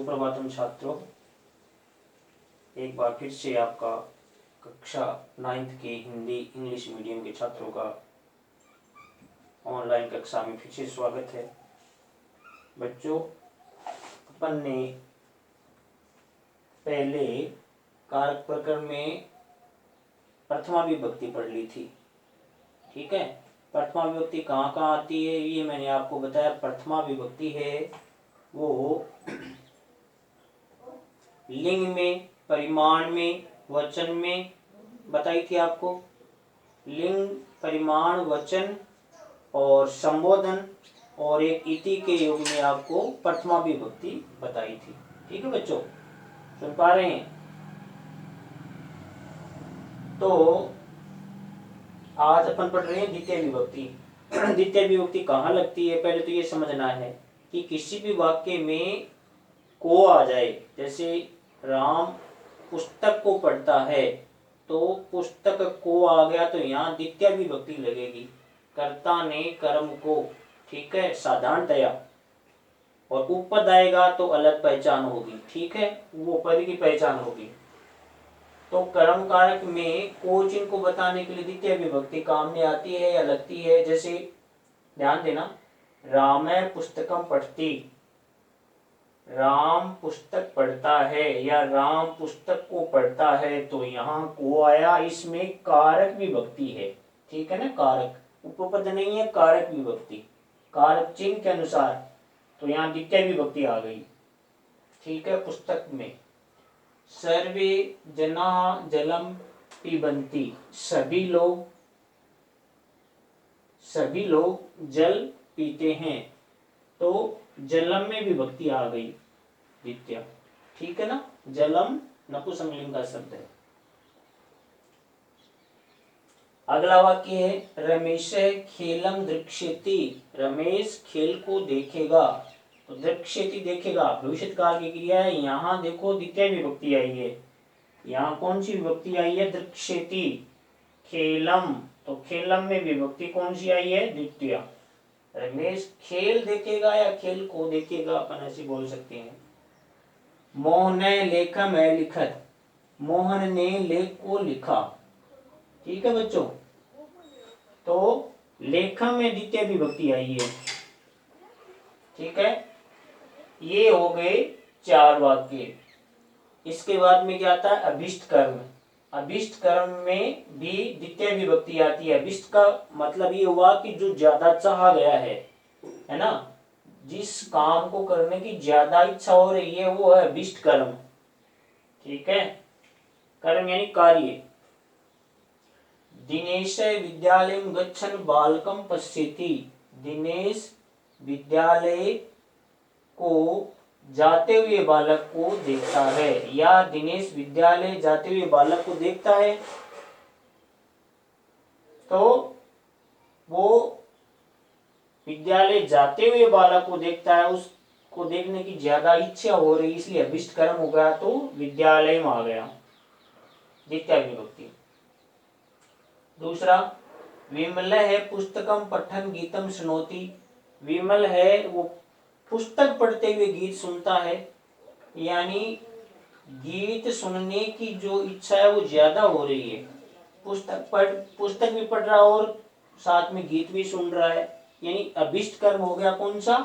सुप्रभातम छात्रों, एक बार फिर से आपका कक्षा 9th के हिंदी इंग्लिश मीडियम के छात्रों का ऑनलाइन कक्षा में फिर से स्वागत है। बच्चों, अपन ने पहले कारक प्रकरण में प्रथमा विभक्ति पढ़ ली थी। ठीक है, प्रथमा विभक्ति कहाँ कहाँ आती है ये मैंने आपको बताया। प्रथमा विभक्ति है वो लिंग में, परिमाण में, वचन में बताई थी आपको। लिंग, परिमाण, वचन और संबोधन और एक इति के युग में आपको प्रथमा विभक्ति बताई थी। ठीक है बच्चों, सुन पा रहे हैं? तो आज अपन पढ़ रहे हैं द्वितीय विभक्ति। द्वितीय विभक्ति कहाँ लगती है, पहले तो ये समझना है कि किसी भी वाक्य में को आ जाए। जैसे राम पुस्तक को पढ़ता है, तो पुस्तक को आ गया तो यहाँ द्वितीय विभक्ति लगेगी। कर्ता ने कर्म को, ठीक है, साधारणतया। और उपपद आएगा तो अलग पहचान होगी। ठीक है, वो पद की पहचान होगी। तो कर्म कारक में को चिन्ह को बताने के लिए द्वितीय विभक्ति काम में आती है या लगती है। जैसे ध्यान देना, रामः पुस्तकम पठति, राम पुस्तक पढ़ता है या राम पुस्तक को पढ़ता है, तो यहाँ को आया, इसमें कारक विभक्ति है। ठीक है ना, कारक, उपपद नहीं है, कारक विभक्ति, कारक चिन्ह के अनुसार। तो यहाँ द्वितीय विभक्ति आ गई। ठीक है, पुस्तक में सर्वे जना जलम पिबन्ति, सभी लोग जल पीते हैं, तो जलम में विभक्ति आ गई द्वितीय। ठीक है ना, जलम नपुंसकलिंग का शब्द है। अगला वाक्य है रमेश खेलम दृक्ष्यति, रमेश खेल को देखेगा। तो दृक्ष्यति देखेगा भविष्य काल की क्रिया है। यहाँ देखो द्वितीय विभक्ति आई है। यहाँ कौन सी विभक्ति आई है? दृक्ष्यति। खेलम, तो खेलम में विभक्ति कौन सी आई है? द्वितीय। रमेश खेल देखेगा या खेल को देखेगा, अपन ऐसे बोल सकते हैं। मोहन लेखम है लिखत, मोहन ने लेख को लिखा। ठीक है बच्चों, तो लेखम में द्वितीय विभक्ति आई है। ठीक है, ये हो गए 4 वाक्य। इसके बाद में क्या आता है? अभिष्ट कर्म। अभिष्ट कर्म में भी द्वितीय विभक्ति आती है। अभिष्ट का मतलब ये हुआ कि जो ज्यादा चाहा गया है ना, जिस काम को करने की ज्यादा इच्छा हो रही है, वो है अभिष्ट कर्म। ठीक है, कर्म यानी कार्य। दिनेश विद्यालय गच्छन बालकम पश्यति, दिनेश विद्यालय को जाते हुए बालक को देखता है, या दिनेश विद्यालय जाते हुए बालक को देखता है। तो वो विद्यालय जाते हुए बालक को देखता है, उसको देखने की ज्यादा इच्छा हो रही, इसलिए अभिष्ट कर्म हो गया, तो विद्यालय में आ गया द्वितीय विभक्ति। दूसरा, विमल है पुस्तकम पठन गीतम सुनोति, विमल है वो पुस्तक पढ़ते हुए गीत सुनता है। यानी गीत सुनने की जो इच्छा है वो ज्यादा हो रही है। पुस्तक भी पढ़ रहा है और साथ में गीत भी सुन रहा है, यानी अभिष्ट कर्म हो गया कौन सा?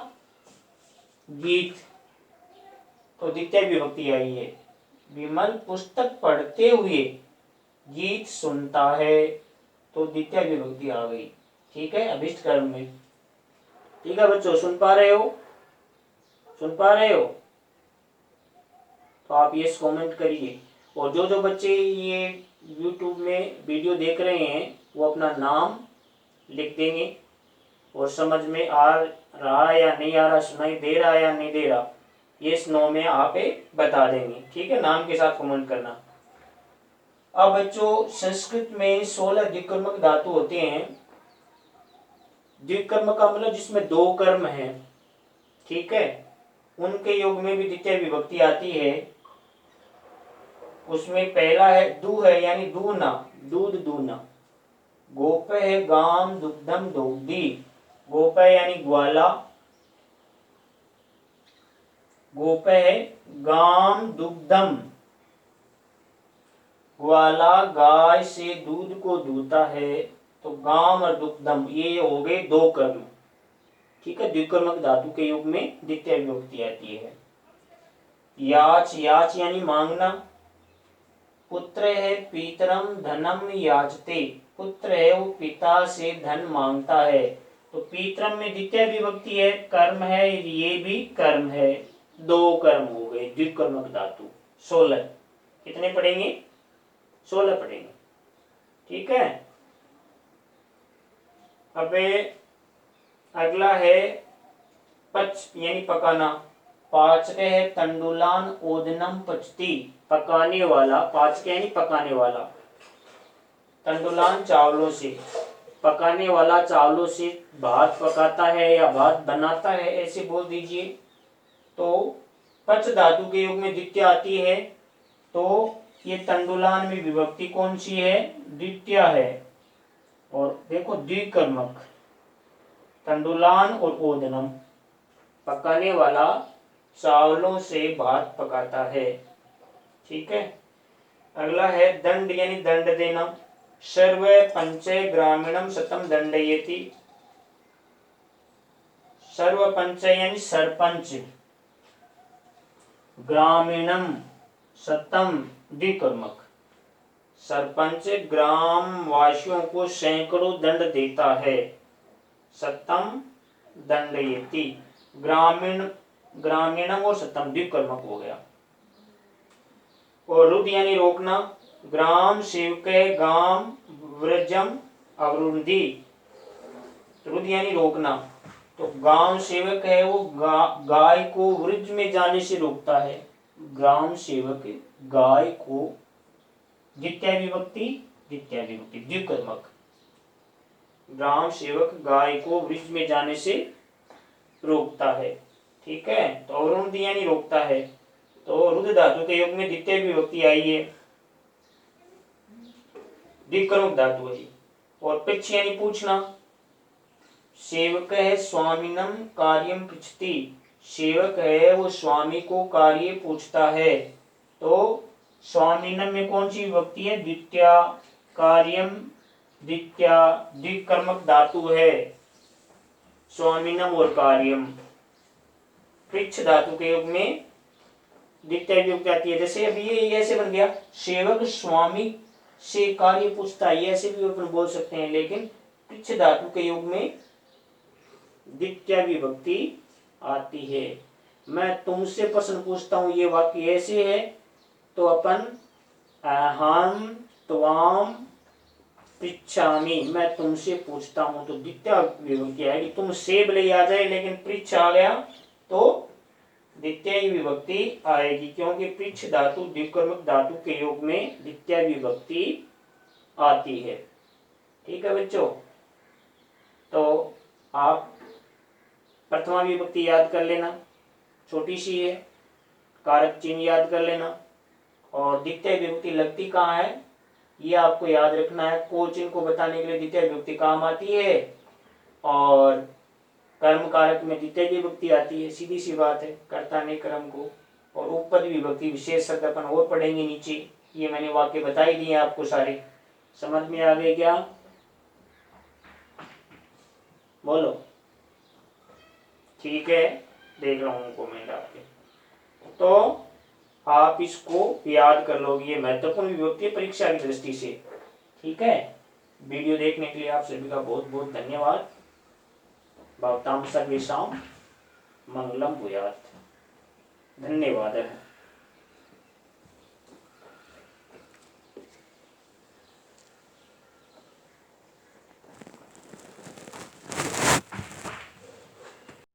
गीत। तो द्वितीय विभक्ति आई है। विमल पुस्तक पढ़ते हुए गीत सुनता है, तो द्वितीय विभक्ति आ गई। ठीक है, अभिष्ट कर्म में। ठीक है बच्चों, सुन पा रहे हो? तो आप ये कमेंट करिए। और जो बच्चे ये YouTube में वीडियो देख रहे हैं, वो अपना नाम लिख देंगे और समझ में आ रहा है या नहीं आ रहा, सुनाई दे रहा है या नहीं दे रहा, ये नो में आप बता देंगे। ठीक है, नाम के साथ कमेंट करना। अब बच्चों, संस्कृत में 16 द्विकर्मक धातु होते हैं। द्विकर्म का मतलब जिसमें 2 कर्म है। ठीक है, उनके योग में भी द्वितीय विभक्ति आती है। उसमें पहला है दू है, यानी दूना, दूध दूना। गोप है गाम दुग्धम दोग्धी, गोप यानी ग्वाला, गोप है गाम दुग्धम, ग्वाला गाय से दूध को दूता है, तो गाम और दुग्धम ये हो गए दो कर्म। ठीक है, द्विकर्मक धातु के युग में द्वितीय विभक्ति आती है। याच, याच यानी मांगना। पुत्र है पितरम धनम याचते, पुत्र है वो पिता से धन मांगता है, तो पितरम में द्वितीय विभक्ति है, कर्म है, ये भी कर्म है, दो कर्म हो गए द्विकर्मक धातु। 16 कितने पढ़ेंगे? 16 पढ़ेंगे। ठीक है, अब अगला है पच यानी पकाना। पाचके है तंडुलान ओदनम पचती, पकाने वाला, पाचके यानी पकाने वाला, तंडुलान चावलों से, पकाने वाला चावलों से भात पकाता है या भात बनाता है, ऐसे बोल दीजिए। तो पच धातु के युग में द्वितीय आती है, तो ये तंडुलान में विभक्ति कौन सी है? द्वितीय है। और देखो द्विकर्मक, तंडुलान और ओदनम, पकाने वाला चावलों से भात पकाता है। ठीक है, अगला है दंड यानी दंड देना। सर्व पंचे ग्रामीणम शतम दंडयति, सर्व पंच यानी सरपंच, ग्रामीणम शतम द्विकर्मक, सरपंच ग्राम वासियों को सैकड़ों दंड देता है, शतम दंडयति, ग्रामीण, ग्रामीणम और शतम द्विकर्मक हो गया। और रुद यानी रोकना। ग्राम सेवक गाम व्रजम अवरुंधी, रुद यानी रोकना, तो गांव सेवक है वो गाय को वृज में जाने से रोकता है, ग्राम सेवक गाय को, द्वितीय विभक्ति, द्वितीय विभक्ति द्विकर्मक, ग्राम सेवक गाय को वृज में जाने से रोकता है। ठीक है, तो अवरुंध यानी रोकता है, तो रुद्र धातु के युग में द्वितीय विभक्ति आई है, द्विकर्मक धातु है। और पृच्छ यानी पूछना। सेवक है स्वामिनम कार्यम पृच्छति, सेवक है वो स्वामी को कार्य पूछता है, तो स्वामिनम में कौन सी विभक्ति है? द्वितीय, कार्यम द्वितीय, द्विकर्मक धातु है, स्वामिनम और कार्यम। पृच्छ धातु के युग में द्वितीय विभक्ति आती है, जैसे अभी ये ऐसे बन गया, सेवक स्वामी से कार्य पूछता है, ऐसे भी अपन बोल सकते हैं, लेकिन पृच्छ धातु के युग में द्वितीय विभक्ति आती है। मैं तुमसे प्रश्न पूछता हूं, ये वाक्य ऐसे है, तो अपन हम त्वाम पृच्छामि, मैं तुमसे पूछता हूं, तो द्वितीय विभक्ति आएगी। तुम से भले आ जाए, लेकिन पृच्छ आ गया तो द्वितीय विभक्ति आएगी, क्योंकि पृच्छ धातु द्विकर्मक धातु के योग में द्वितीय विभक्ति आती है। ठीक है बच्चों, तो आप प्रथमा विभक्ति याद कर लेना, छोटी सी है, कारक चिन्ह याद कर लेना, और द्वितीय विभक्ति लगती कहाँ है ये आपको याद रखना है। को चिन्ह को बताने के लिए द्वितीय विभक्ति काम आती है, और कर्म कारक में द्वितीय विभक्ति आती है, सीधी सी बात है, कर्ता ने कर्म को। और उपपद विभक्ति विशेष शब्द अपन और पढ़ेंगे नीचे, ये मैंने वाक्य बता ही दिए आपको सारे, समझ में आ गए क्या? बोलो। ठीक है, देख रहा हूँ कमेंट आपके, तो आप इसको याद कर लोगे, ये महत्वपूर्ण विभक्ति है परीक्षा की दृष्टि से। ठीक है, वीडियो देखने के लिए आप सभी का बहुत बहुत धन्यवाद। भवतां सर्वेषां मंगलम भूयात्। धन्यवाद।